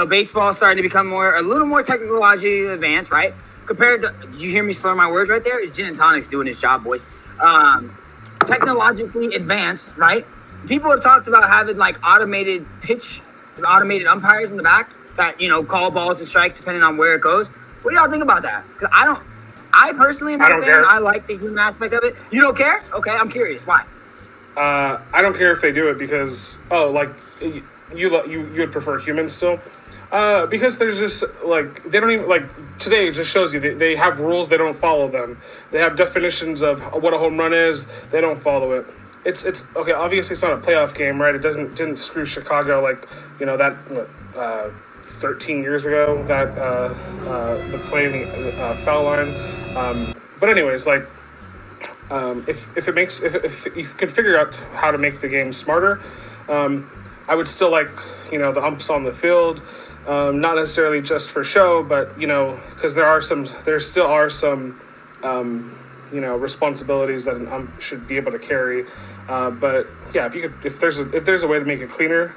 baseball is starting to become a little more technologically advanced, right? Compared to, did you hear me slur my words right there? It's gin and tonics doing his job, boys. Technologically advanced, right? People have talked about having like automated umpires in the back that, call balls and strikes depending on where it goes. What do y'all think about that? Because I personally am not a fan. I like the human aspect of it. You don't care? Okay, I'm curious. Why? I don't care if they do it because, you would prefer humans still? Because there's just, they don't even, today it just shows you, they have rules, they don't follow them. They have definitions of what a home run is, they don't follow it. It's okay, obviously it's not a playoff game, right? It didn't screw Chicago 13 years ago, that the play in the foul line. But anyways, if you can figure out how to make the game smarter, I would still like, the umps on the field, not necessarily just for show, but, because there still are some, responsibilities that an ump should be able to carry. But yeah, if there's a way to make it cleaner,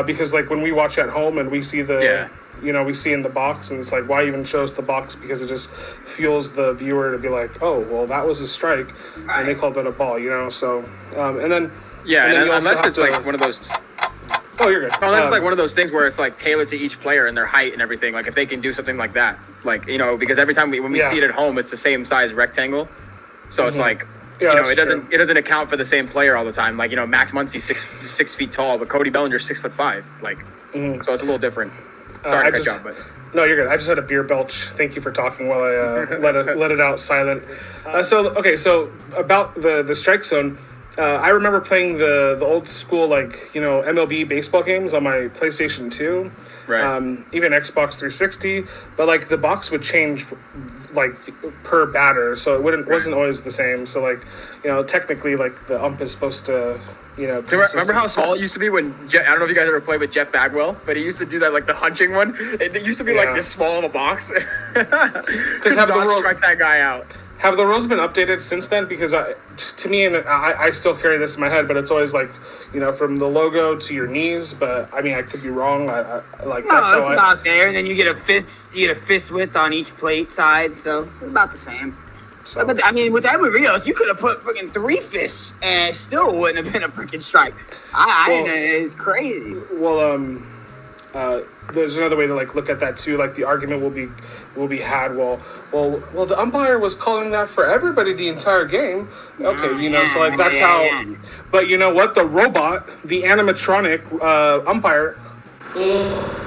because when we watch at home and we see we see in the box, and it's like, why even show us the box? Because it just fuels the viewer to be like, oh, well, that was a strike, right, and they called that a ball, so, and then... Yeah, and unless it's one of those... Oh, you're good. No, that's one of those things where it's tailored to each player and their height and everything. If they can do something like that, because every time when we see it at home, it's the same size rectangle. So it's it doesn't account for the same player all the time. Max Muncy's six feet tall, but Cody Bellinger's 6'5". So it's a little different. Sorry to cut you off, but... No, you're good. I just had a beer belch. Thank you for talking while I let it out silent. So about the strike zone, I remember playing the old school MLB baseball games on my PlayStation 2, right? Even Xbox 360, but the box would change per batter, so it wasn't always the same. So technically the ump is supposed to remember how small it used to be when I don't know if you guys ever played with Jeff Bagwell, but he used to do that the hunching one. It used to be this small of a box. Because have the rules strike that guy out. Have the rules been updated since then? Because to me, and I still carry this in my head, but it's always from the logo to your knees. But I mean, I could be wrong. That's about there, and then you get a fist width on each plate side, so it's about the same. So, but I mean, with Edwin Rios, you could have put freaking 3 fists, and it still wouldn't have been a freaking strike. It's crazy. Well, there's another way to look at that too. The argument will be had. Well, the umpire was calling that for everybody the entire game. Okay, so that's how. But you know what? The robot, the animatronic umpire.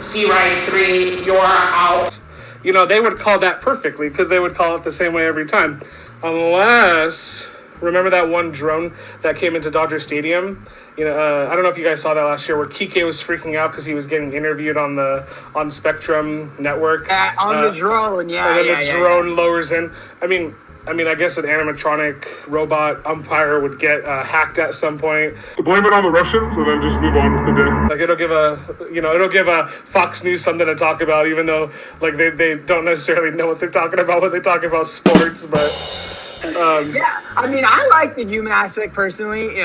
See right 3, you're out. They would call that perfectly because they would call it the same way every time, unless. Remember that one drone that came into Dodger Stadium? I don't know if you guys saw that last year, where Kike was freaking out because he was getting interviewed on Spectrum Network. On the drone, yeah. And then the drone lowers in. I mean, I guess an animatronic robot umpire would get hacked at some point. Blame it on the Russians and then just move on with the day. It'll give a Fox News something to talk about, even though they don't necessarily know what they're talking about when they talk about sports, but. I mean, I like the human aspect personally.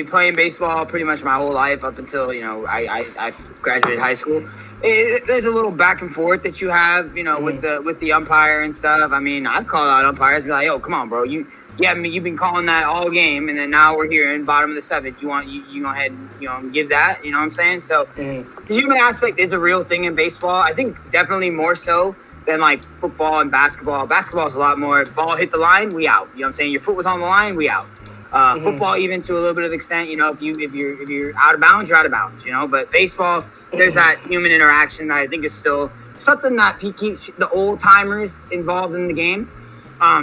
Playing baseball pretty much my whole life up until I graduated high school. There's a little back and forth that you have, with the umpire and stuff. I mean, I've called out umpires and be like, "Yo, come on, bro, you've been calling that all game, and then now we're here in bottom of the 7th. You go ahead and give that. You know what I'm saying?" So the human aspect is a real thing in baseball. I think definitely more so than football and basketball. Basketball is a lot more ball hit the line, we out. You know what I'm saying? Your foot was on the line, we out. Football, even to a little bit of extent, if you're out of bounds, you're out of bounds. But baseball, there's that human interaction that I think is still something that keeps the old timers involved in the game.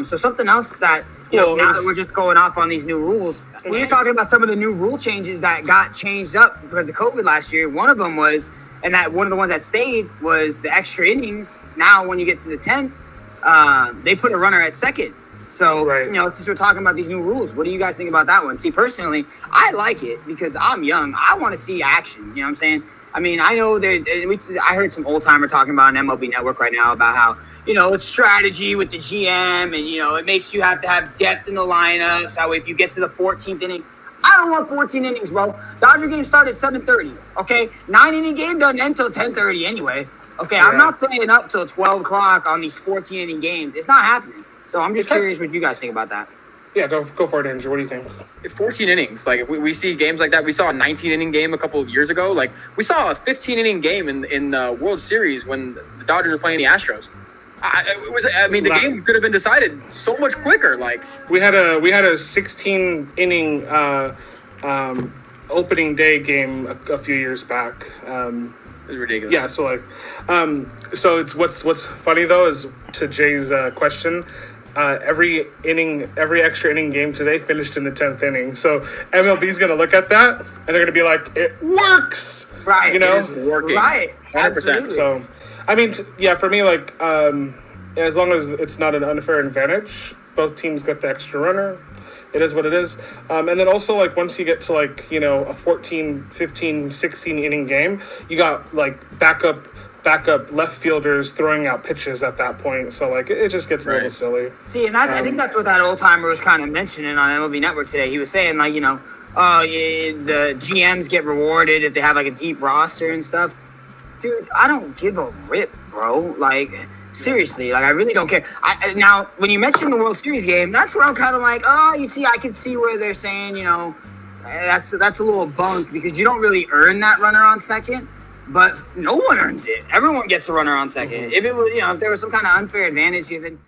So something else that now that we're just going off on these new rules, when you're talking about some of the new rule changes that got changed up because of COVID last year, one of them was. And that one of the ones that stayed was the extra innings. Now, when you get to the 10th, they put a runner at second. So, since we're talking about these new rules, what do you guys think about that one? See, personally, I like it because I'm young. I want to see action. You know what I'm saying? I mean, I know I heard some old timer talking about an MLB Network right now about how, it's strategy with the GM and, it makes you have to have depth in the lineups. How if you get to the 14th inning, I don't want 14 innings, bro. Dodger game started at 7:30. Okay, 9-inning game doesn't end until 10:30 anyway. Okay, I'm not staying up till 12 o'clock on these 14-inning games. It's not happening. So I'm just curious what you guys think about that. Yeah, go for it, Andrew. What do you think? 14 innings. Like, if we see games like that. We saw a 19-inning game a couple of years ago. Like, we saw a 15-inning game in the World Series when the Dodgers were playing the Astros. The game could have been decided so much quicker. Like, we had a 16-inning opening day game a few years back. It was ridiculous. Yeah, so so it's what's funny though is to Jay's question. Every extra inning game today finished in the 10th inning. So MLB's going to look at that and they're going to be like, it works, right? You know, it is working, right? 100%. So, I mean, for me, like, as long as it's not an unfair advantage, both teams get the extra runner. It is what it is. And then also, like, once you get to, like, you know, a 14, 15, 16 inning game, you got, like, backup left fielders throwing out pitches at that point. So, like, it just gets a little silly. See, and I think that's what that old timer was kind of mentioning on MLB Network today. He was saying, like, you know, the GMs get rewarded if they have, like, a deep roster and stuff. Dude, I don't give a rip, bro. Like, seriously, like, I really don't care. Now, when you mentioned the World Series game, that's where I'm kind of like, oh, you see, I can see where they're saying, you know, that's a little bunk because you don't really earn that runner on second. But no one earns it. Everyone gets a runner on second. If it was, you know, if there was some kind of unfair advantage given,